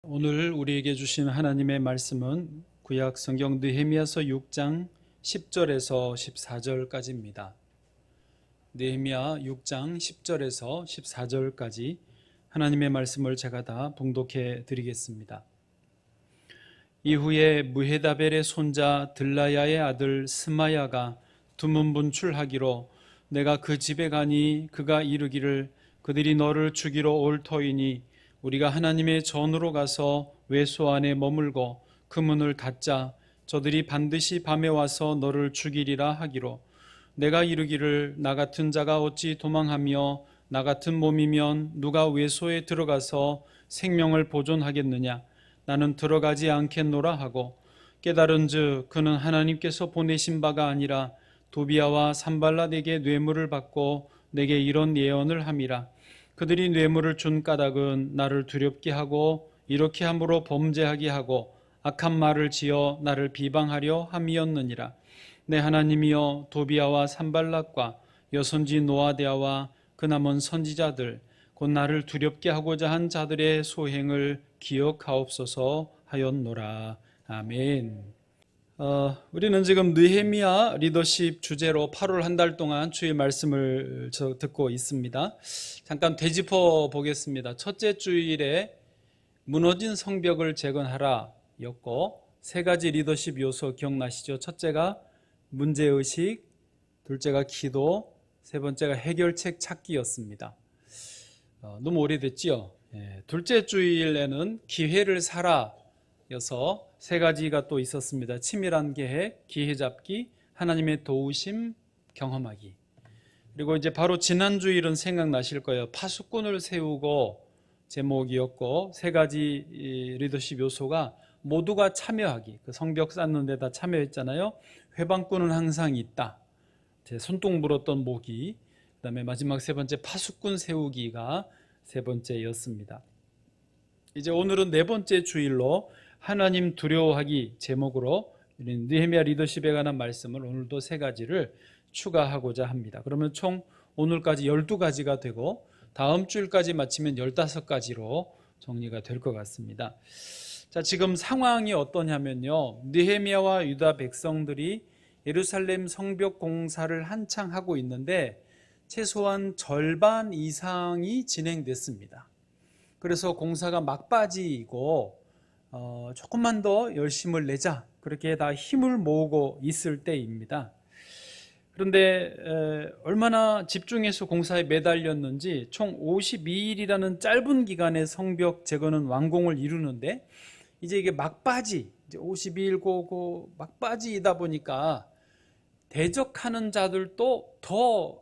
오늘 우리에게 주신 하나님의 말씀은 구약 성경 느헤미야서 6장 10절에서 14절까지입니다. 느헤미야 6장 10절에서 14절까지 하나님의 말씀을 제가 다 봉독해 드리겠습니다. 이후에 무헤다벨의 손자 들라야의 아들 스마야가 두문분출하기로 내가 그 집에 가니 그가 이르기를 그들이 너를 죽이러 올 터이니 우리가 하나님의 전으로 가서 외소 안에 머물고 그 문을 닫자. 저들이 반드시 밤에 와서 너를 죽이리라 하기로 내가 이르기를 나 같은 자가 어찌 도망하며 나 같은 몸이면 누가 외소에 들어가서 생명을 보존하겠느냐. 나는 들어가지 않겠노라 하고 깨달은즉 그는 하나님께서 보내신 바가 아니라 도비아와 산발랏에게 뇌물을 받고 내게 이런 예언을 함이라. 그들이 뇌물을 준 까닭은 나를 두렵게 하고 이렇게 함으로 범죄하게 하고 악한 말을 지어 나를 비방하려 함이었느니라. 내 하나님이여 도비아와 산발랏과 여선지 노아데아와 그 남은 선지자들 곧 나를 두렵게 하고자 한 자들의 소행을 기억하옵소서 하였노라. 아멘. 우리는 지금 느헤미야 리더십 주제로 8월 한 달 동안 주의 말씀을 듣고 있습니다. 잠깐 되짚어 보겠습니다. 첫째 주일에 무너진 성벽을 재건하라 였고, 세 가지 리더십 요소 기억나시죠? 첫째가 문제의식, 둘째가 기도, 세 번째가 해결책 찾기였습니다. 너무 오래됐지요? 둘째 주일에는 기회를 사라 여서 세 가지가 또 있었습니다. 치밀한 계획, 기회 잡기, 하나님의 도우심, 경험하기. 그리고 이제 바로 지난 주일은 생각나실 거예요. 파수꾼을 세우고 제목이었고, 세 가지 리더십 요소가 모두가 참여하기. 그 성벽 쌓는 데다 참여했잖아요. 회방꾼은 항상 있다. 제 손동 물었던 모기. 그다음에 마지막 세 번째 파수꾼 세우기가 세 번째였습니다. 이제 오늘은 네 번째 주일로 하나님 두려워하기 제목으로 느헤미야 리더십에 관한 말씀을 오늘도 세 가지를 추가하고자 합니다. 그러면 총 오늘까지 12가지가 되고 다음 주일까지 마치면 15가지로 정리가 될 것 같습니다. 자, 지금 상황이 어떠냐면요. 느헤미야와 유다 백성들이 예루살렘 성벽 공사를 한창 하고 있는데 최소한 절반 이상이 진행됐습니다. 그래서 공사가 막바지이고 조금만 더 열심을 내자, 그렇게 다 힘을 모으고 있을 때입니다. 그런데 얼마나 집중해서 공사에 매달렸는지 총 52일이라는 짧은 기간에 성벽 재건은 완공을 이루는데, 이제 이게 막바지, 이제 52일 고고 막바지이다 보니까 대적하는 자들도 더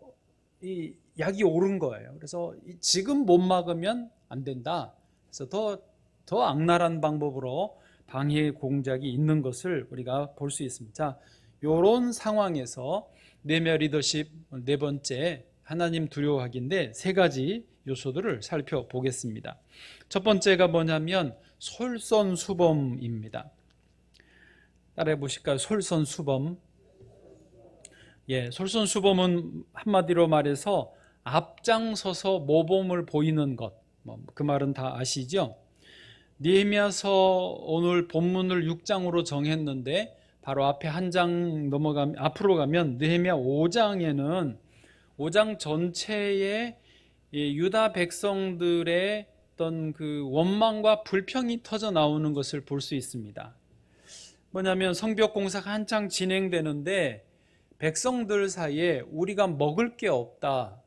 이 약이 오른 거예요. 그래서 지금 못 막으면 안 된다. 그래서 더 악랄한 방법으로 방해 공작이 있는 것을 우리가 볼 수 있습니다. 자, 이런 상황에서 느헤미야 리더십 네 번째 하나님 두려워하기인데 세 가지 요소들을 살펴보겠습니다. 첫 번째가 뭐냐면 솔선수범입니다. 따라해 보실까요? 솔선수범. 솔선수범은 한마디로 말해서 앞장서서 모범을 보이는 것. 그 말은 다 아시죠? 느헤미야서 오늘 본문을 6장으로 정했는데 바로 앞에 한 장 앞으로 가면 느헤미야 5장에는 5장 전체에 유다 백성들의 어떤 그 원망과 불평이 터져 나오는 것을 볼 수 있습니다. 뭐냐면 성벽 공사가 한창 진행되는데 백성들 사이에 우리가 먹을 게 없다,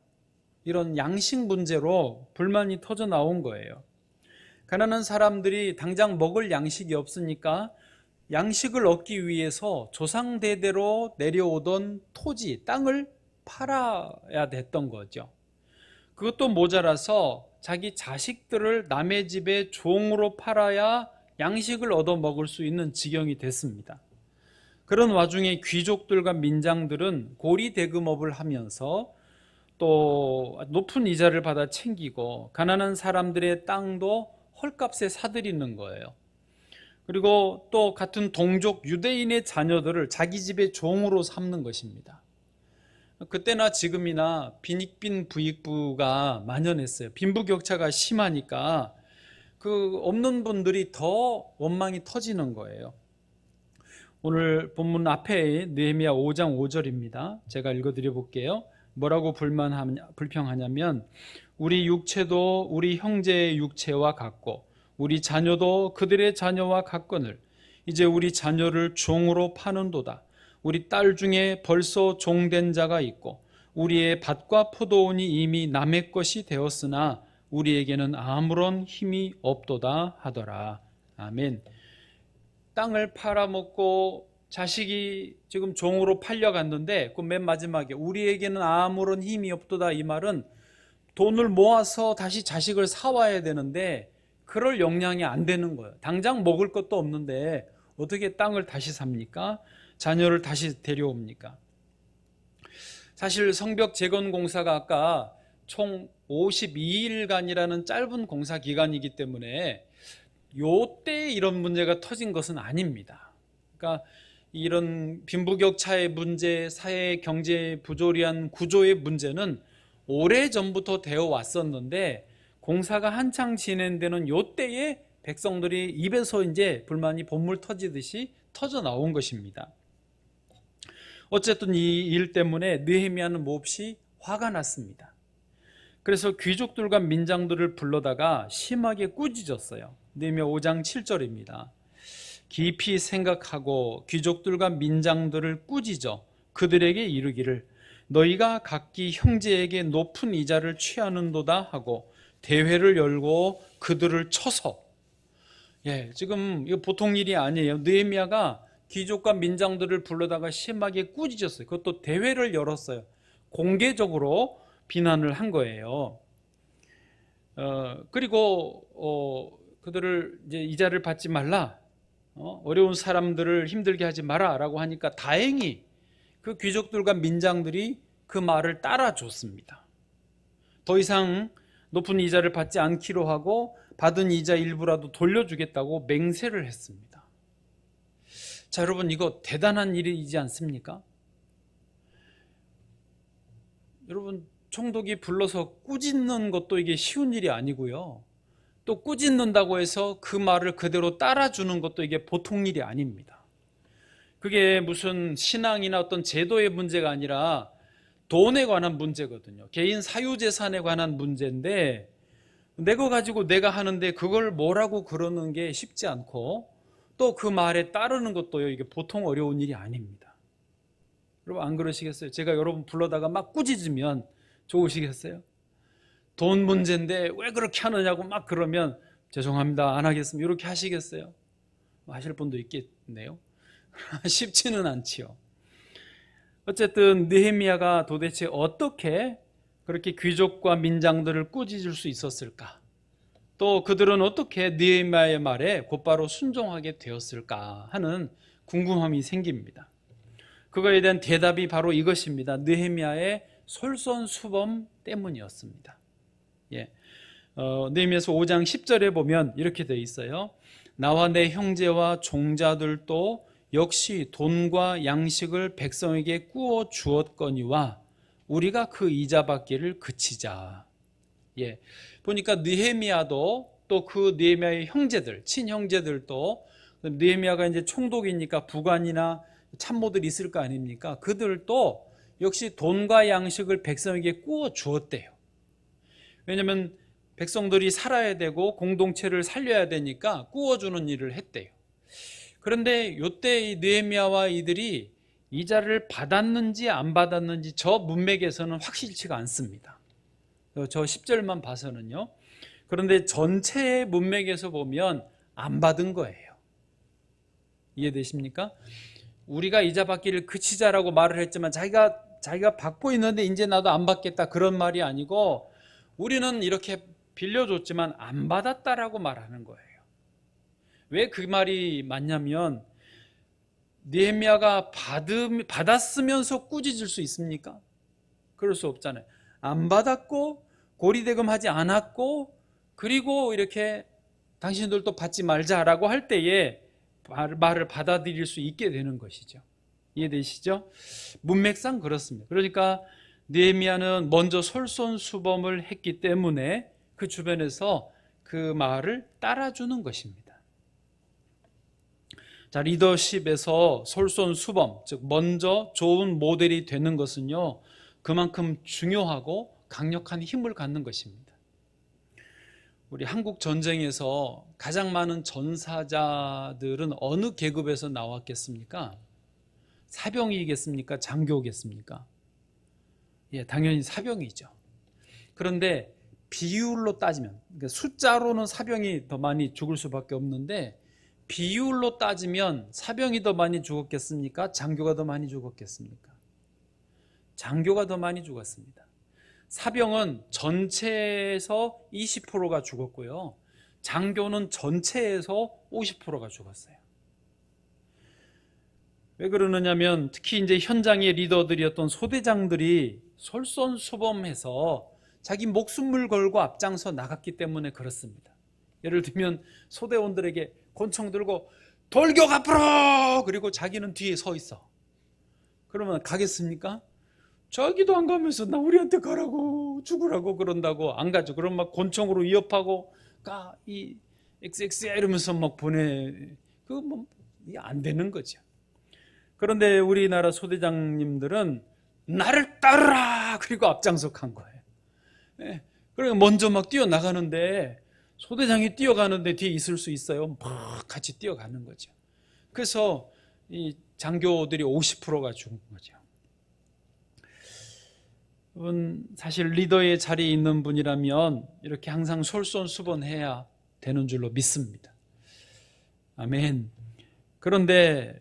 이런 양식 문제로 불만이 터져 나온 거예요. 가난한 사람들이 당장 먹을 양식이 없으니까 양식을 얻기 위해서 조상대대로 내려오던 토지, 땅을 팔아야 됐던 거죠. 그것도 모자라서 자기 자식들을 남의 집에 종으로 팔아야 양식을 얻어 먹을 수 있는 지경이 됐습니다. 그런 와중에 귀족들과 민장들은 고리대금업을 하면서 또 높은 이자를 받아 챙기고 가난한 사람들의 땅도 헐값에 사들이는 거예요. 그리고 또 같은 동족 유대인의 자녀들을 자기 집의 종으로 삼는 것입니다. 그때나 지금이나 빈익빈 부익부가 만연했어요. 빈부격차가 심하니까 그 없는 분들이 더 원망이 터지는 거예요. 오늘 본문 앞에 느헤미야 5장 5절입니다. 제가 읽어드려 볼게요. 뭐라고 불평하냐면 우리 육체도 우리 형제의 육체와 같고 우리 자녀도 그들의 자녀와 같거늘 이제 우리 자녀를 종으로 파는도다. 우리 딸 중에 벌써 종된 자가 있고 우리의 밭과 포도원이 이미 남의 것이 되었으나 우리에게는 아무런 힘이 없도다 하더라. 아멘. 땅을 팔아먹고 자식이 지금 종으로 팔려갔는데 그 맨 마지막에 우리에게는 아무런 힘이 없도다, 이 말은 돈을 모아서 다시 자식을 사와야 되는데 그럴 역량이 안 되는 거예요. 당장 먹을 것도 없는데 어떻게 땅을 다시 삽니까? 자녀를 다시 데려옵니까? 사실 성벽 재건 공사가 아까 총 52일간이라는 짧은 공사 기간이기 때문에 요때 이런 문제가 터진 것은 아닙니다. 그러니까 이런 빈부격차의 문제, 사회 경제 부조리한 구조의 문제는 오래전부터 되어 왔었는데 공사가 한창 진행되는 요때에 백성들이 입에서 이제 불만이 본물 터지듯이 터져 나온 것입니다. 어쨌든 이 일 때문에 느헤미야는 몹시 화가 났습니다. 그래서 귀족들과 민장들을 불러다가 심하게 꾸짖었어요. 느헤미야 5장 7절입니다. 깊이 생각하고 귀족들과 민장들을 꾸짖어 그들에게 이르기를 너희가 각기 형제에게 높은 이자를 취하는도다 하고 대회를 열고 그들을 쳐서, 지금 이거 보통 일이 아니에요. 느헤미야가 귀족과 민장들을 불러다가 심하게 꾸짖었어요. 그것도 대회를 열었어요. 공개적으로 비난을 한 거예요. 그리고 그들을 이제 이자를 받지 말라, 어려운 사람들을 힘들게 하지 마라 라고 하니까 다행히 그 귀족들과 민장들이 그 말을 따라줬습니다. 더 이상 높은 이자를 받지 않기로 하고 받은 이자 일부라도 돌려주겠다고 맹세를 했습니다. 자, 여러분, 이거 대단한 일이지 않습니까? 여러분, 총독이 불러서 꾸짖는 것도 이게 쉬운 일이 아니고요. 또 꾸짖는다고 해서 그 말을 그대로 따라주는 것도 이게 보통 일이 아닙니다. 그게 무슨 신앙이나 어떤 제도의 문제가 아니라 돈에 관한 문제거든요. 개인 사유재산에 관한 문제인데 내 거 가지고 내가 하는데 그걸 뭐라고 그러는 게 쉽지 않고 또 그 말에 따르는 것도요, 이게 보통 어려운 일이 아닙니다. 여러분, 안 그러시겠어요? 제가 여러분 불러다가 막 꾸짖으면 좋으시겠어요? 돈 문제인데 왜 그렇게 하느냐고 막 그러면 죄송합니다, 안 하겠습니다, 이렇게 하시겠어요? 하실 분도 있겠네요. 쉽지는 않지요. 어쨌든 느헤미야가 도대체 어떻게 그렇게 귀족과 민장들을 꾸짖을 수 있었을까? 또 그들은 어떻게 느헤미야의 말에 곧바로 순종하게 되었을까 하는 궁금함이 생깁니다. 그거에 대한 대답이 바로 이것입니다. 느헤미야의 솔선수범 때문이었습니다. 느헤미야서 5장 10절에 보면 이렇게 되어 있어요. 나와 내 형제와 종자들도 역시 돈과 양식을 백성에게 꾸어 주었거니와 우리가 그 이자 받기를 그치자. 보니까 느헤미야도 또 그 느헤미야의 형제들, 친형제들도, 느헤미야가 이제 총독이니까 부관이나 참모들이 있을 거 아닙니까? 그들도 역시 돈과 양식을 백성에게 꾸어 주었대요. 왜냐하면 백성들이 살아야 되고 공동체를 살려야 되니까 꾸어주는 일을 했대요. 그런데 이때 이 느헤미야와 이들이 이자를 받았는지 안 받았는지 저 문맥에서는 확실치가 않습니다. 저 10절만 봐서는요. 그런데 전체 문맥에서 보면 안 받은 거예요. 이해되십니까? 우리가 이자 받기를 그치자라고 말을 했지만 자기가 받고 있는데 이제 나도 안 받겠다, 그런 말이 아니고 우리는 이렇게 빌려줬지만 안 받았다라고 말하는 거예요. 왜 그 말이 맞냐면 느헤미야가 받았으면서 꾸짖을 수 있습니까? 그럴 수 없잖아요. 안 받았고 고리대금하지 않았고 그리고 이렇게 당신들도 받지 말자라고 할 때에 말을 받아들일 수 있게 되는 것이죠. 이해되시죠? 문맥상 그렇습니다. 그러니까 느헤미야는 먼저 솔선수범을 했기 때문에 그 주변에서 그 그 말을 따라주는 것입니다. 자, 리더십에서 솔선수범, 즉 먼저 좋은 모델이 되는 것은요, 그만큼 중요하고 강력한 힘을 갖는 것입니다. 우리 한국 전쟁에서 가장 많은 전사자들은 어느 계급에서 나왔겠습니까? 사병이겠습니까? 장교겠습니까? 예, 당연히 사병이죠. 그런데 비율로 따지면, 그러니까 숫자로는 사병이 더 많이 죽을 수밖에 없는데 비율로 따지면 사병이 더 많이 죽었겠습니까? 장교가 더 많이 죽었겠습니까? 장교가 더 많이 죽었습니다. 사병은 전체에서 20%가 죽었고요. 장교는 전체에서 50%가 죽었어요. 왜 그러느냐면 특히 이제 현장의 리더들이었던 소대장들이 솔선수범해서 자기 목숨을 걸고 앞장서 나갔기 때문에 그렇습니다. 예를 들면 소대원들에게 권총 들고 돌격 앞으로! 그리고 자기는 뒤에 서 있어. 그러면 가겠습니까? 자기도 안 가면서 나 우리한테 가라고 죽으라고 그런다고 안 가죠. 그럼 막 권총으로 위협하고 가 이 XX야 이러면서 막 보내. 그거 뭐 안 되는 거죠. 그런데 우리나라 소대장님들은 나를 따르라 그리고 앞장서 간 거예요. 예. 그러니까 먼저 막 뛰어나가는데 소대장이 뛰어가는데 뒤에 있을 수 있어요? 막 같이 뛰어가는 거죠. 그래서 이 장교들이 50%가 죽은 거죠. 여러분, 사실 리더의 자리에 있는 분이라면 이렇게 항상 솔선수범해야 되는 줄로 믿습니다. 아멘. 그런데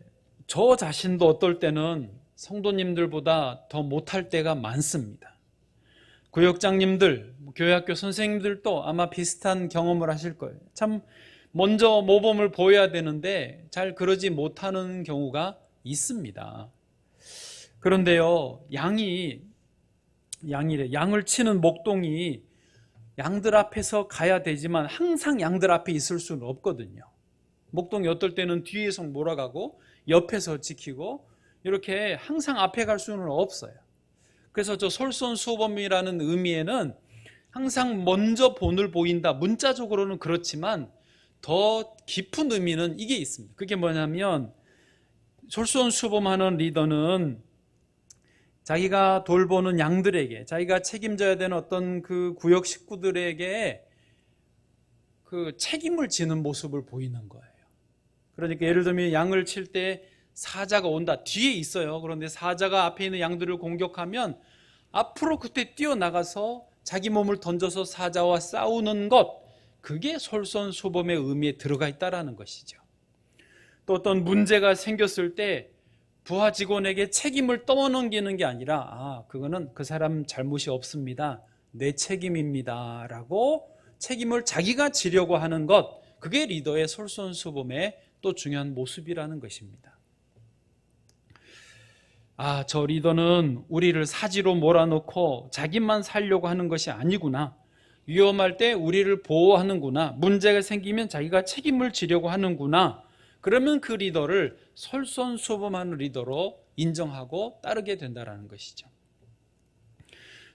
저 자신도 어떨 때는 성도님들보다 더 못할 때가 많습니다. 구역장님들, 교회학교 선생님들도 아마 비슷한 경험을 하실 거예요. 참 먼저 모범을 보여야 되는데 잘 그러지 못하는 경우가 있습니다. 그런데요, 양을 치는 목동이 양들 앞에서 가야 되지만 항상 양들 앞에 있을 수는 없거든요. 목동이 어떨 때는 뒤에서 몰아가고 옆에서 지키고 이렇게 항상 앞에 갈 수는 없어요. 그래서 저 솔선수범이라는 의미에는 항상 먼저 본을 보인다. 문자적으로는 그렇지만 더 깊은 의미는 이게 있습니다. 그게 뭐냐면 솔선수범하는 리더는 자기가 돌보는 양들에게, 자기가 책임져야 되는 어떤 그 구역 식구들에게 그 책임을 지는 모습을 보이는 거예요. 그러니까 예를 들면 양을 칠 때 사자가 온다. 뒤에 있어요. 그런데 사자가 앞에 있는 양들을 공격하면 앞으로 그때 뛰어나가서 자기 몸을 던져서 사자와 싸우는 것, 그게 솔선수범의 의미에 들어가 있다는 것이죠. 또 어떤 문제가 생겼을 때 부하 직원에게 책임을 떠넘기는 게 아니라 그거는 그 사람 잘못이 없습니다. 내 책임입니다. 라고 책임을 자기가 지려고 하는 것, 그게 리더의 솔선수범의 또 중요한 모습이라는 것입니다. 저 리더는 우리를 사지로 몰아넣고 자기만 살려고 하는 것이 아니구나. 위험할 때 우리를 보호하는구나. 문제가 생기면 자기가 책임을 지려고 하는구나. 그러면 그 리더를 솔선수범하는 리더로 인정하고 따르게 된다는 것이죠.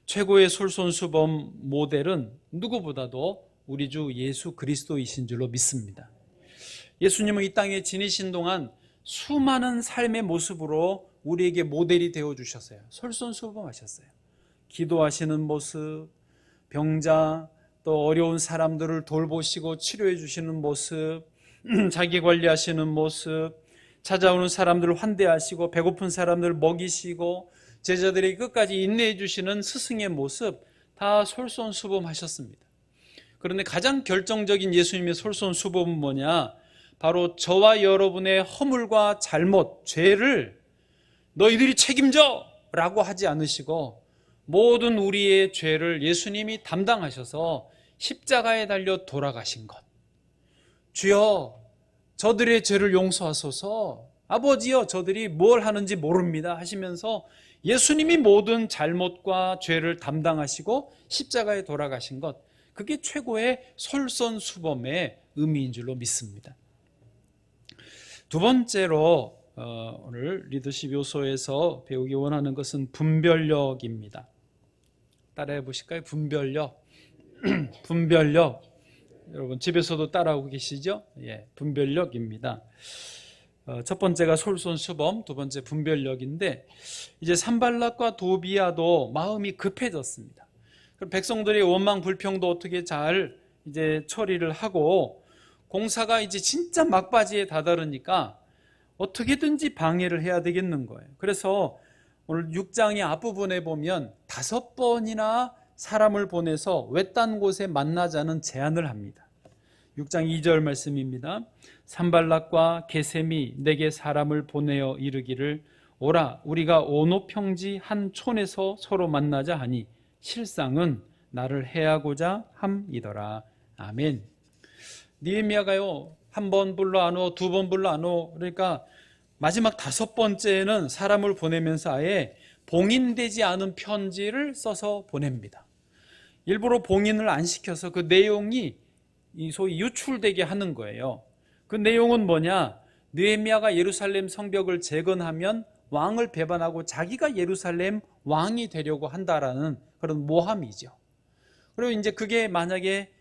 최고의 솔선수범 모델은 누구보다도 우리 주 예수 그리스도이신 줄로 믿습니다. 예수님은 이 땅에 지니신 동안 수많은 삶의 모습으로 우리에게 모델이 되어주셨어요. 솔선수범하셨어요. 기도하시는 모습, 병자, 또 어려운 사람들을 돌보시고 치료해 주시는 모습, 자기 관리하시는 모습, 찾아오는 사람들을 환대하시고 배고픈 사람들을 먹이시고 제자들에게 끝까지 인내해 주시는 스승의 모습, 다 솔선수범하셨습니다. 그런데 가장 결정적인 예수님의 솔선수범은 뭐냐? 바로 저와 여러분의 허물과 잘못, 죄를 너희들이 책임져! 라고 하지 않으시고 모든 우리의 죄를 예수님이 담당하셔서 십자가에 달려 돌아가신 것. 주여, 저들의 죄를 용서하소서. 아버지여, 저들이 뭘 하는지 모릅니다 하시면서 예수님이 모든 잘못과 죄를 담당하시고 십자가에 돌아가신 것, 그게 최고의 솔선수범의 의미인 줄로 믿습니다. 두 번째로 오늘 리더십 요소에서 배우기 원하는 것은 분별력입니다. 따라해 보실까요? 분별력. 분별력. 여러분 집에서도 따라하고 계시죠? 예, 분별력입니다. 첫 번째가 솔선수범, 두 번째 분별력인데, 이제 산발락과 도비아도 마음이 급해졌습니다. 백성들의 원망 불평도 어떻게 잘 이제 처리를 하고, 공사가 이제 진짜 막바지에 다다르니까 어떻게든지 방해를 해야 되겠는 거예요. 그래서 오늘 6장의 앞부분에 보면 5번이나 사람을 보내서 외딴 곳에 만나자는 제안을 합니다. 6장 2절 말씀입니다. 산발락과 게셈이 내게 사람을 보내어 이르기를 오라 우리가 오노평지 한 촌에서 서로 만나자 하니 실상은 나를 해하고자 함이더라. 아멘. 느헤미야가요, 한 번 불러 안 오, 두 번 불러 안 오, 그러니까 마지막 5번째는 사람을 보내면서 아예 봉인되지 않은 편지를 써서 보냅니다. 일부러 봉인을 안 시켜서 그 내용이 소위 유출되게 하는 거예요. 그 내용은 뭐냐? 느헤미야가 예루살렘 성벽을 재건하면 왕을 배반하고 자기가 예루살렘 왕이 되려고 한다라는 그런 모함이죠. 그리고 이제 그게 만약에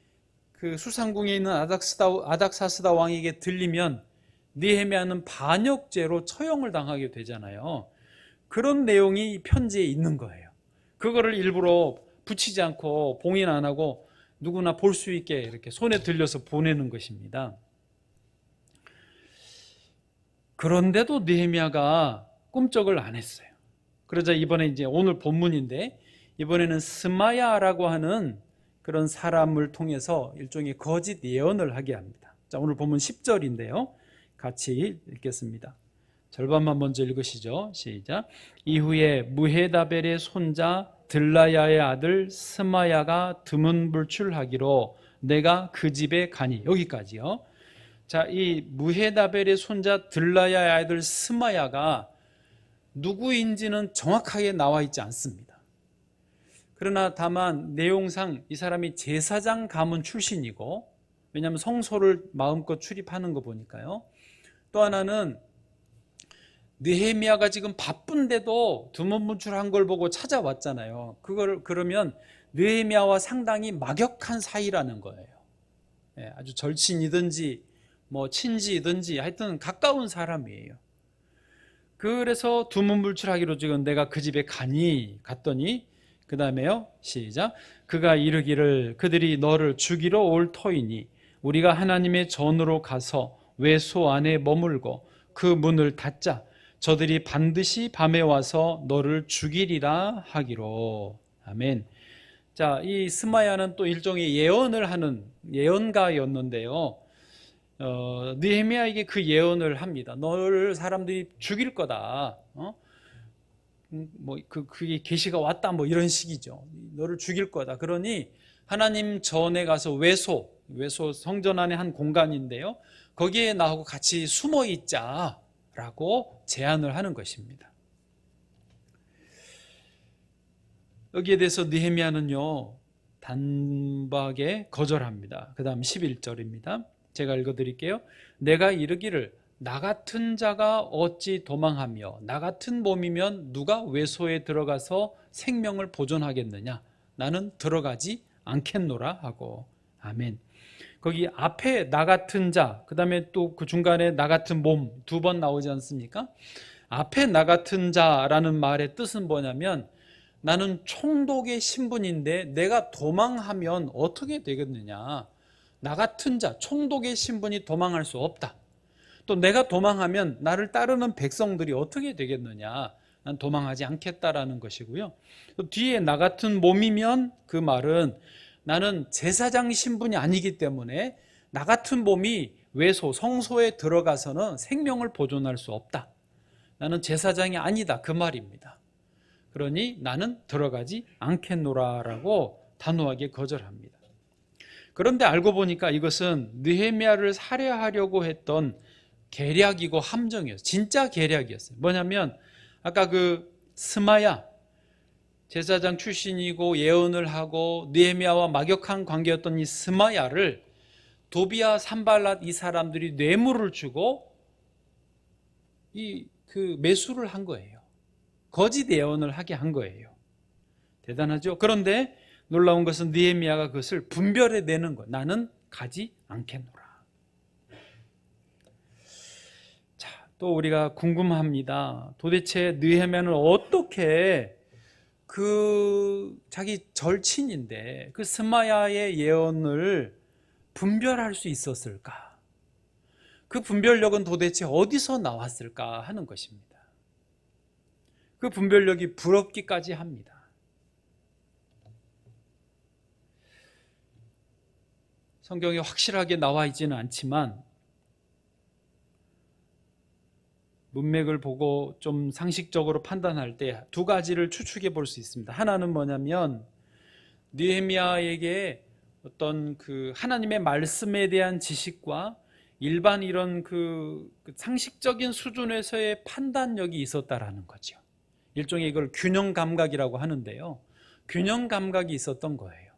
그 수상궁에 있는 아닥사스다 왕에게 들리면 느헤미야는 반역죄로 처형을 당하게 되잖아요. 그런 내용이 이 편지에 있는 거예요. 그거를 일부러 붙이지 않고 봉인 안 하고 누구나 볼 수 있게 이렇게 손에 들려서 보내는 것입니다. 그런데도 느헤미야가 꿈쩍을 안 했어요. 그러자 이번에 이제 오늘 본문인데, 이번에는 스마야라고 하는 그런 사람을 통해서 일종의 거짓 예언을 하게 합니다. 자, 오늘 본문 10절인데요. 같이 읽겠습니다. 절반만 먼저 읽으시죠. 시작. 이후에 무헤다벨의 손자 들라야의 아들 스마야가 드문불출하기로 내가 그 집에 가니. 여기까지요. 자, 이 무헤다벨의 손자 들라야의 아들 스마야가 누구인지는 정확하게 나와 있지 않습니다. 그러나 다만 내용상 이 사람이 제사장 가문 출신이고, 왜냐하면 성소를 마음껏 출입하는 거 보니까요. 또 하나는 느헤미야가 지금 바쁜데도 두문불출한 걸 보고 찾아왔잖아요. 그러면 느헤미야와 상당히 막역한 사이라는 거예요. 예, 아주 절친이든지 뭐 친지이든지 하여튼 가까운 사람이에요. 그래서 두문불출하기로 지금 내가 그 집에 갔더니 그 다음에요. 시작. 그가 이르기를 그들이 너를 죽이러 올 터이니 우리가 하나님의 전으로 가서 외소 안에 머물고 그 문을 닫자. 저들이 반드시 밤에 와서 너를 죽이리라 하기로. 아멘. 자, 이 스마야는 또 일종의 예언을 하는 예언가였는데요. 느헤미야에게 그 예언을 합니다. 너를 사람들이 죽일 거다. 그게 계시가 왔다. 뭐 이런 식이죠. 너를 죽일 거다. 그러니 하나님 전에 가서 외소 성전 안에 한 공간인데요. 거기에 나하고 같이 숨어 있자라고 제안을 하는 것입니다. 여기에 대해서 느헤미야는요, 단박에 거절합니다. 그 다음 11절입니다. 제가 읽어드릴게요. 내가 이르기를 나 같은 자가 어찌 도망하며 나 같은 몸이면 누가 외소에 들어가서 생명을 보존하겠느냐. 나는 들어가지 않겠노라 하고. 아멘. 거기 앞에 나 같은 자, 그 다음에 또 그 중간에 나 같은 몸 2번 나오지 않습니까? 앞에 나 같은 자라는 말의 뜻은 뭐냐면, 나는 총독의 신분인데 내가 도망하면 어떻게 되겠느냐. 나 같은 자, 총독의 신분이 도망할 수 없다. 또 내가 도망하면 나를 따르는 백성들이 어떻게 되겠느냐. 난 도망하지 않겠다라는 것이고요. 또 뒤에 나 같은 몸이면 그 말은 나는 제사장 신분이 아니기 때문에 나 같은 몸이 외소, 성소에 들어가서는 생명을 보존할 수 없다. 나는 제사장이 아니다. 그 말입니다. 그러니 나는 들어가지 않겠노라라고 단호하게 거절합니다. 그런데 알고 보니까 이것은 느헤미야를 살해하려고 했던 계략이고 함정이었어요. 진짜 계략이었어요. 뭐냐면 아까 그 스마야, 제사장 출신이고 예언을 하고 느헤미야와 막역한 관계였던 이 스마야를 도비야, 산발랏 이 사람들이 뇌물을 주고 그 매수를 한 거예요. 거짓 예언을 하게 한 거예요. 대단하죠? 그런데 놀라운 것은 느헤미야가 그것을 분별해내는 거예요. 나는 가지 않겠노라. 자, 또 우리가 궁금합니다. 도대체 느헤미야는 어떻게 자기 절친인데 그 스마야의 예언을 분별할 수 있었을까? 그 분별력은 도대체 어디서 나왔을까 하는 것입니다. 그 분별력이 부럽기까지 합니다. 성경에 확실하게 나와 있지는 않지만 문맥을 보고 좀 상식적으로 판단할 때 두 가지를 추측해 볼 수 있습니다. 하나는 뭐냐면 느헤미야에게 어떤 하나님의 말씀에 대한 지식과 일반 이런 상식적인 수준에서의 판단력이 있었다라는 거죠. 일종의 이걸 균형 감각이라고 하는데요. 균형 감각이 있었던 거예요.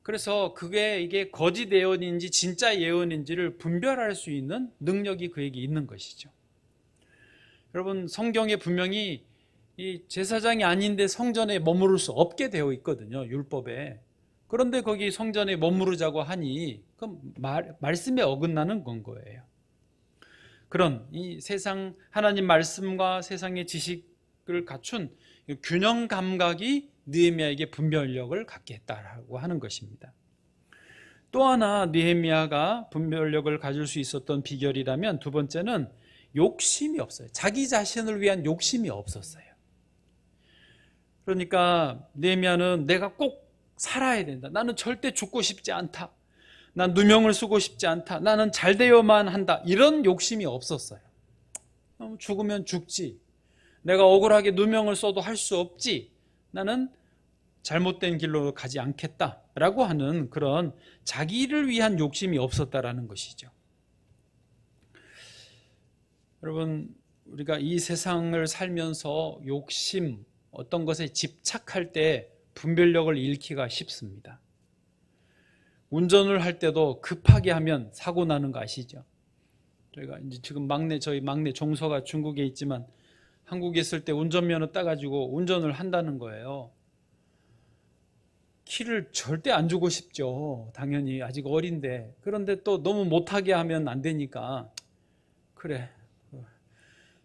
그래서 이게 거짓 예언인지 진짜 예언인지를 분별할 수 있는 능력이 그에게 있는 것이죠. 여러분, 성경에 분명히 이 제사장이 아닌데 성전에 머무를 수 없게 되어 있거든요, 율법에. 그런데 거기 성전에 머무르자고 하니 그럼 말씀에 어긋나는 건 거예요. 그런 이 세상 하나님 말씀과 세상의 지식을 갖춘 균형 감각이 느헤미야에게 분별력을 갖게 했다라고 하는 것입니다. 또 하나 느헤미야가 분별력을 가질 수 있었던 비결이라면 두 번째는 욕심이 없어요. 자기 자신을 위한 욕심이 없었어요. 그러니까 느헤미야는 내가 꼭 살아야 된다. 나는 절대 죽고 싶지 않다. 난 누명을 쓰고 싶지 않다. 나는 잘 되어만 한다. 이런 욕심이 없었어요. 죽으면 죽지. 내가 억울하게 누명을 써도 할 수 없지. 나는 잘못된 길로 가지 않겠다라고 하는 그런 자기를 위한 욕심이 없었다라는 것이죠. 여러분, 우리가 이 세상을 살면서 욕심, 어떤 것에 집착할 때 분별력을 잃기가 쉽습니다. 운전을 할 때도 급하게 하면 사고 나는 거 아시죠? 저희가 이제 지금 저희 막내 종서가 중국에 있지만 한국에 있을 때 운전면허 따가지고 운전을 한다는 거예요. 키를 절대 안 주고 싶죠. 당연히 아직 어린데. 그런데 또 너무 못하게 하면 안 되니까 그래,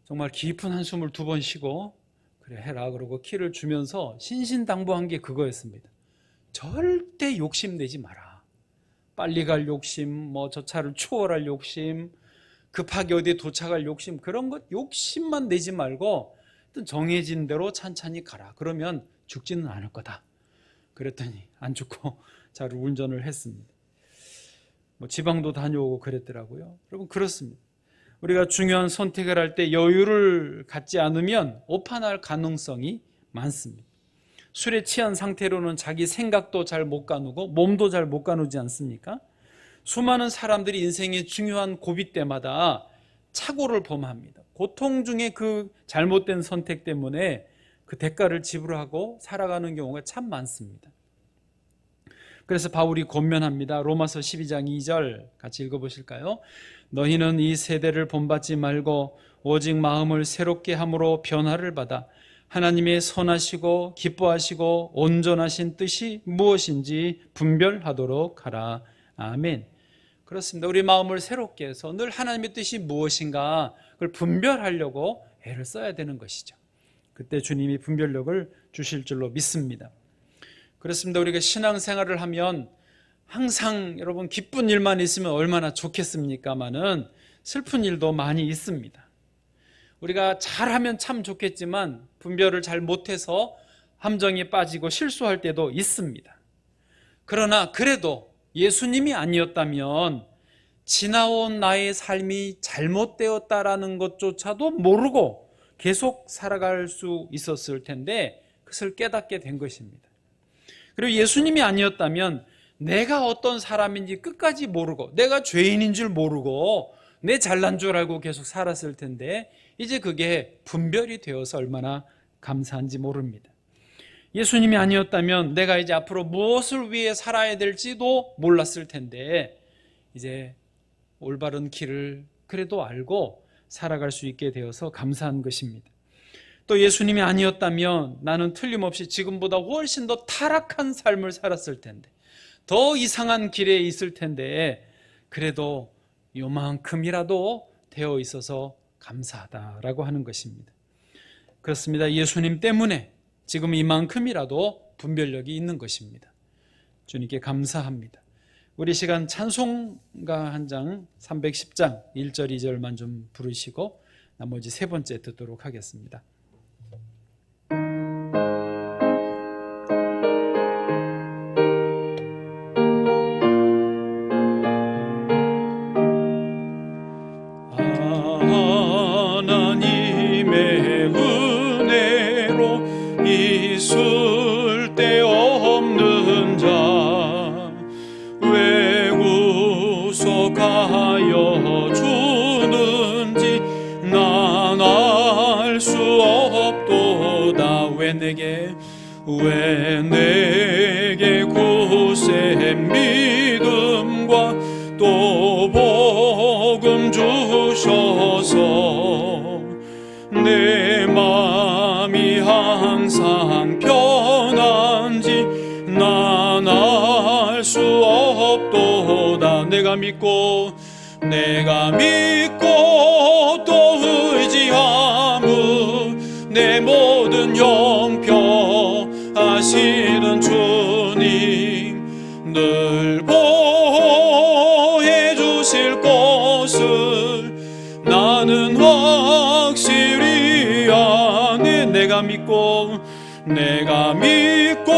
정말 깊은 한숨을 2번 쉬고 그래 해라 그러고 키를 주면서 신신당부한 게 그거였습니다. 절대 욕심내지 마라. 빨리 갈 욕심, 저 차를 추월할 욕심, 급하게 어디에 도착할 욕심, 그런 것 욕심만 내지 말고 정해진 대로 찬찬히 가라. 그러면 죽지는 않을 거다. 그랬더니 안 죽고 잘 운전을 했습니다. 지방도 다녀오고 그랬더라고요. 여러분, 그렇습니다. 우리가 중요한 선택을 할 때 여유를 갖지 않으면 오판할 가능성이 많습니다. 술에 취한 상태로는 자기 생각도 잘 못 가누고 몸도 잘 못 가누지 않습니까? 수많은 사람들이 인생의 중요한 고비 때마다 착오를 범합니다. 고통 중에 그 잘못된 선택 때문에 그 대가를 지불하고 살아가는 경우가 참 많습니다. 그래서 바울이 권면합니다. 로마서 12장 2절 같이 읽어보실까요? 너희는 이 세대를 본받지 말고 오직 마음을 새롭게 함으로 변화를 받아 하나님의 선하시고 기뻐하시고 온전하신 뜻이 무엇인지 분별하도록 하라. 아멘. 그렇습니다. 우리 마음을 새롭게 해서 늘 하나님의 뜻이 무엇인가 그걸 분별하려고 애를 써야 되는 것이죠. 그때 주님이 분별력을 주실 줄로 믿습니다. 그렇습니다. 우리가 신앙생활을 하면 항상 여러분 기쁜 일만 있으면 얼마나 좋겠습니까마는 슬픈 일도 많이 있습니다. 우리가 잘하면 참 좋겠지만 분별을 잘 못해서 함정에 빠지고 실수할 때도 있습니다. 그러나 그래도 예수님이 아니었다면 지나온 나의 삶이 잘못되었다라는 것조차도 모르고 계속 살아갈 수 있었을 텐데 그것을 깨닫게 된 것입니다. 그리고 예수님이 아니었다면 내가 어떤 사람인지 끝까지 모르고 내가 죄인인 줄 모르고 내 잘난 줄 알고 계속 살았을 텐데 이제 그게 분별이 되어서 얼마나 감사한지 모릅니다. 예수님이 아니었다면 내가 이제 앞으로 무엇을 위해 살아야 될지도 몰랐을 텐데 이제 올바른 길을 그래도 알고 살아갈 수 있게 되어서 감사한 것입니다. 또 예수님이 아니었다면 나는 틀림없이 지금보다 훨씬 더 타락한 삶을 살았을 텐데 더 이상한 길에 있을 텐데 그래도 요만큼이라도 되어 있어서 감사하다라고 하는 것입니다. 그렇습니다. 예수님 때문에 지금 이만큼이라도 분별력이 있는 것입니다. 주님께 감사합니다. 우리 시간 찬송가 한 장 310장 1절 2절만 좀 부르시고 나머지 세 번째 듣도록 하겠습니다. 하나님의 은혜로 있을 데 없는 자 왜 구속하여 주는지 난 알 수 없도다. 왜 내게 굳센 믿음과 또 복음 주셔서 내 마음이 항상 편한지 난 알 수 없도다. 내가 믿고 또 의지하무 내 모든 형편하시는 주님 늘 보호해 주실 것을 나는 확실히 아네. 내가 믿고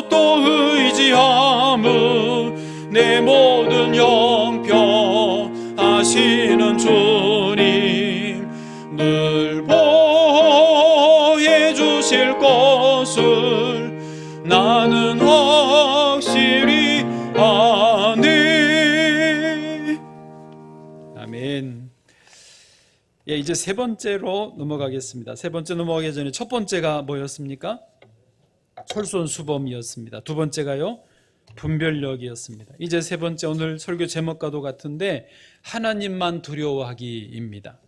또 의지하무 내 모든 형편하시는 주님 늘 보호해 주실 것을 나는 확실히 아네. 아멘. 예, 이제 세 번째로 넘어가겠습니다. 세 번째 넘어가기 전에 첫 번째가 뭐였습니까? 솔선수범이었습니다. 두 번째가요, 분별력이었습니다. 이제 세 번째, 오늘 설교 제목과도 같은데 하나님만 두려워하기입니다.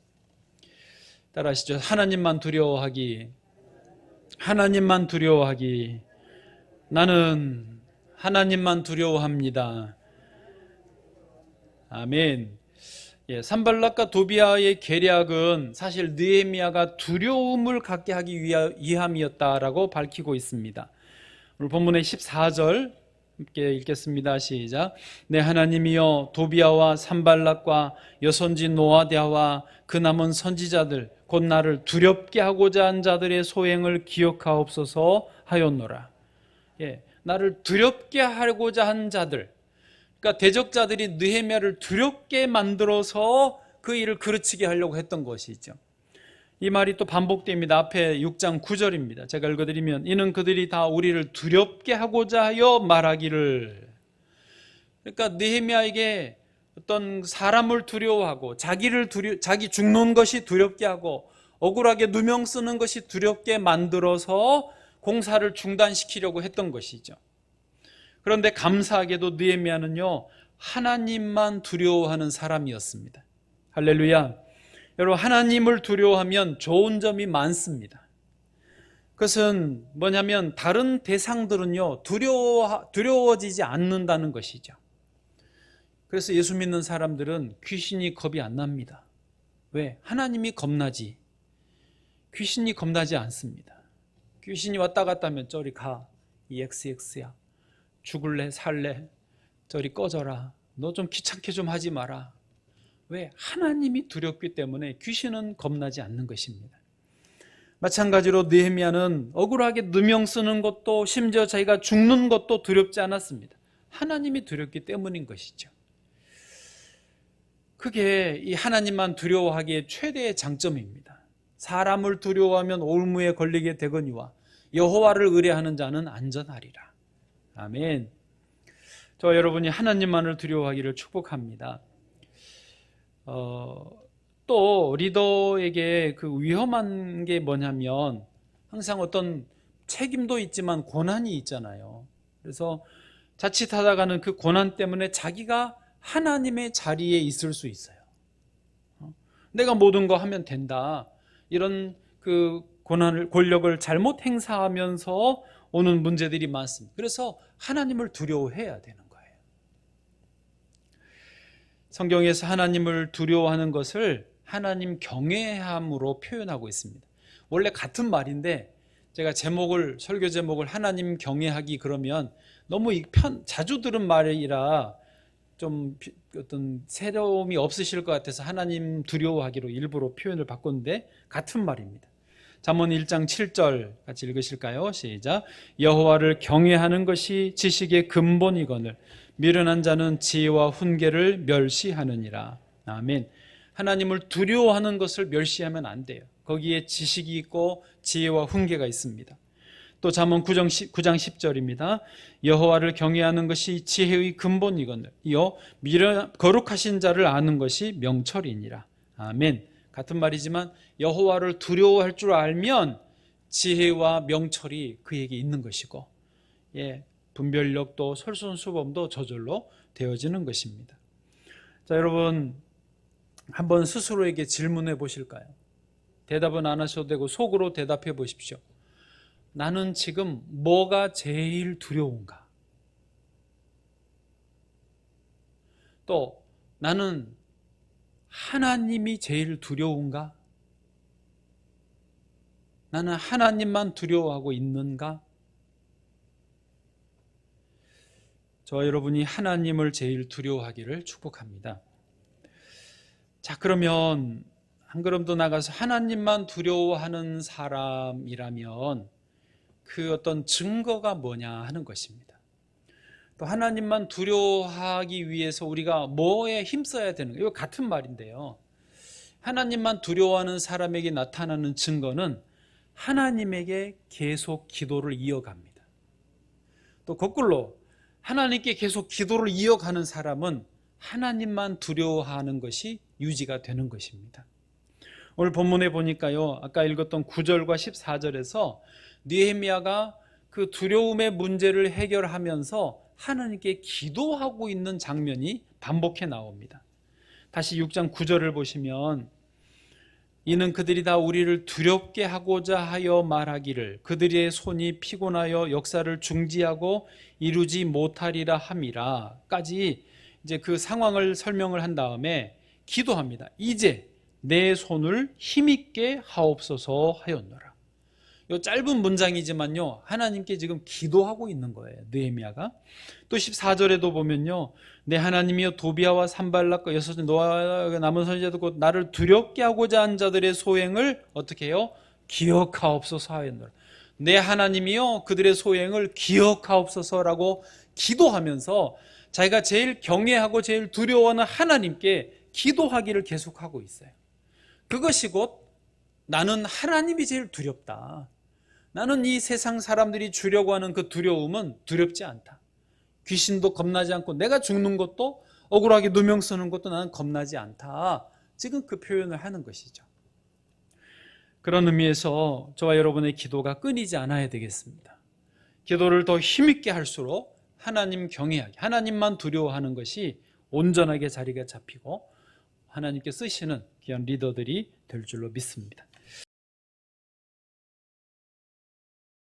따라하시죠. 하나님만 두려워하기. 하나님만 두려워하기. 나는 하나님만 두려워합니다. 아멘. 예, 산발락과 도비아의 계략은 사실 느헤미야가 두려움을 갖게 하기 위함이었다라고 밝히고 있습니다. 오늘 본문의 14절 함께 읽겠습니다. 시작. 내 하나님이여 도비아와 산발락과 여선지 노아디아와 그 남은 선지자들 곧 나를 두렵게 하고자 한 자들의 소행을 기억하옵소서 하였노라. 예, 나를 두렵게 하고자 한 자들, 그러니까 대적자들이 느헤미야를 두렵게 만들어서 그 일을 그르치게 하려고 했던 것이죠. 이 말이 또 반복됩니다. 앞에 6장 9절입니다. 제가 읽어드리면 이는 그들이 다 우리를 두렵게 하고자 하여 말하기를. 그러니까 느헤미야에게 어떤 사람을 두려워하고 자기 죽는 것이 두렵게 하고 억울하게 누명 쓰는 것이 두렵게 만들어서 공사를 중단시키려고 했던 것이죠. 그런데 감사하게도 느헤미야는요, 하나님만 두려워하는 사람이었습니다. 할렐루야. 여러분, 하나님을 두려워하면 좋은 점이 많습니다. 그것은 뭐냐면 다른 대상들은요, 두려워지지 않는다는 것이죠. 그래서 예수 믿는 사람들은 귀신이 겁이 안 납니다. 왜? 하나님이 겁나지. 귀신이 겁나지 않습니다. 귀신이 왔다 갔다 하면 저리 가. 이 XX야. 죽을래 살래 저리 꺼져라. 너 좀 귀찮게 좀 하지 마라. 왜? 하나님이 두렵기 때문에 귀신은 겁나지 않는 것입니다. 마찬가지로 느헤미야는 억울하게 누명 쓰는 것도 심지어 자기가 죽는 것도 두렵지 않았습니다. 하나님이 두렵기 때문인 것이죠. 그게 이 하나님만 두려워하기의 최대의 장점입니다. 사람을 두려워하면 올무에 걸리게 되거니와 여호와를 의뢰하는 자는 안전하리라. 아멘. 저 여러분이 하나님만을 두려워하기를 축복합니다. 또 리더에게 그 위험한 게 뭐냐면 항상 어떤 책임도 있지만 고난이 있잖아요. 그래서 자칫하다가는 그 고난 때문에 자기가 하나님의 자리에 있을 수 있어요. 내가 모든 거 하면 된다. 이런 그 권력을 잘못 행사하면서 오는 문제들이 많습니다. 그래서 하나님을 두려워해야 되는 거예요. 성경에서 하나님을 두려워하는 것을 하나님 경외함으로 표현하고 있습니다. 원래 같은 말인데 제가 설교 제목을 하나님 경외하기 그러면 너무 자주 들은 말이라 좀 어떤 새로움이 없으실 것 같아서 하나님 두려워하기로 일부러 표현을 바꿨는데 같은 말입니다. 잠언 1장 7절 같이 읽으실까요? 시작. 여호와를 경외하는 것이 지식의 근본이거늘 미련한 자는 지혜와 훈계를 멸시하느니라. 아멘. 하나님을 두려워하는 것을 멸시하면 안 돼요. 거기에 지식이 있고 지혜와 훈계가 있습니다. 또 잠언 9장 10절입니다. 여호와를 경외하는 것이 지혜의 근본이거늘 이어 거룩하신 자를 아는 것이 명철이니라. 아멘. 같은 말이지만 여호와를 두려워할 줄 알면 지혜와 명철이 그에게 있는 것이고 분별력도 솔선수범도 저절로 되어지는 것입니다. 자, 여러분 한번 스스로에게 질문해 보실까요? 대답은 안 하셔도 되고 속으로 대답해 보십시오. 나는 지금 뭐가 제일 두려운가? 또 나는 하나님이 제일 두려운가? 나는 하나님만 두려워하고 있는가? 저와 여러분이 하나님을 제일 두려워하기를 축복합니다. 자, 그러면 한 걸음 더 나가서 하나님만 두려워하는 사람이라면 그 어떤 증거가 뭐냐 하는 것입니다. 또 하나님만 두려워하기 위해서 우리가 뭐에 힘써야 되는가? 이거 같은 말인데요. 하나님만 두려워하는 사람에게 나타나는 증거는 하나님에게 계속 기도를 이어갑니다. 또 거꾸로 하나님께 계속 기도를 이어가는 사람은 하나님만 두려워하는 것이 유지가 되는 것입니다. 오늘 본문에 보니까요, 아까 읽었던 9절과 14절에서 느헤미야가 그 두려움의 문제를 해결하면서 하나님께 기도하고 있는 장면이 반복해 나옵니다. 다시 6장 9절을 보시면 이는 그들이 다 우리를 두렵게 하고자 하여 말하기를 그들의 손이 피곤하여 역사를 중지하고 이루지 못하리라 함이라 까지 이제 그 상황을 설명을 한 다음에 기도합니다. 이제 내 손을 힘있게 하옵소서 하였노라. 이 짧은 문장이지만요, 하나님께 지금 기도하고 있는 거예요, 느헤미야가. 또 14절에도 보면요, 내 하나님이여 도비아와 산발락과 여섯 노아가 남은 선지자도 곧 나를 두렵게 하고자 한 자들의 소행을 어떻게 해요? 기억하옵소서 하였노라. 내 하나님이여 그들의 소행을 기억하옵소서라고 기도하면서 자기가 제일 경외하고 제일 두려워하는 하나님께 기도하기를 계속하고 있어요. 그것이 곧 나는 하나님이 제일 두렵다. 나는 이 세상 사람들이 주려고 하는 그 두려움은 두렵지 않다. 귀신도 겁나지 않고 내가 죽는 것도 억울하게 누명 쓰는 것도 나는 겁나지 않다. 지금 그 표현을 하는 것이죠. 그런 의미에서 저와 여러분의 기도가 끊이지 않아야 되겠습니다. 기도를 더 힘있게 할수록 하나님 경외하기, 하나님만 두려워하는 것이 온전하게 자리가 잡히고 하나님께 쓰시는 귀한 리더들이 될 줄로 믿습니다.